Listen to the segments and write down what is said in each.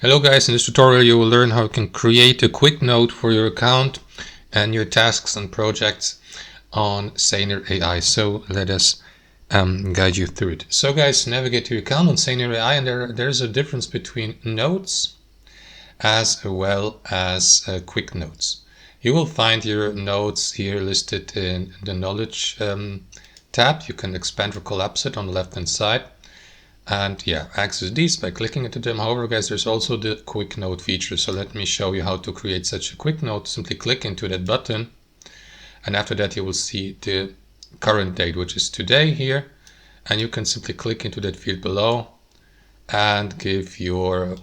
Hello guys, in this tutorial you will learn how you can create a quick note for your account and your tasks and projects on Saner AI. So let us guide you through it. So guys, navigate to your account on Saner AI, and there's a difference between notes as well as quick notes. You will find your notes here listed in the knowledge tab. You can expand or collapse it on the left hand side. And yeah, access these by clicking into them. However, guys, there's also the quick note feature. So let me show you how to create such a quick note. Simply click into that button. And after that, you will see the current date, which is today here. And you can simply click into that field below and give your,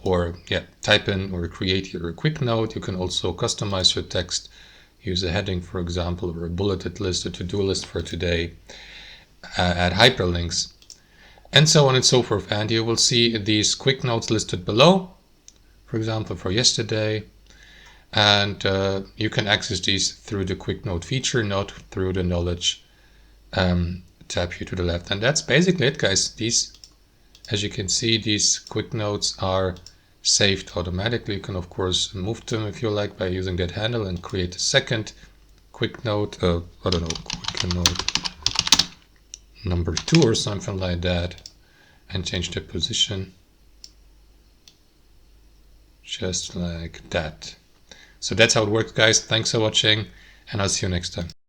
type in or create your quick note. You can also customize your text, use a heading, for example, or a bulleted list, a to-do list for today, add hyperlinks, and so on and so forth. And you will see these quick notes listed below, for example, for yesterday. And you can access these through the quick note feature, not through the knowledge tab here to the left. And that's basically it, guys. These, as you can see, these quick notes are saved automatically. You can, of course, move them if you like by using that handle and create a second quick note, quick note number 2 or something like that, and change the position just like that. So that's how it works, guys. Thanks for watching, and I'll see you next time.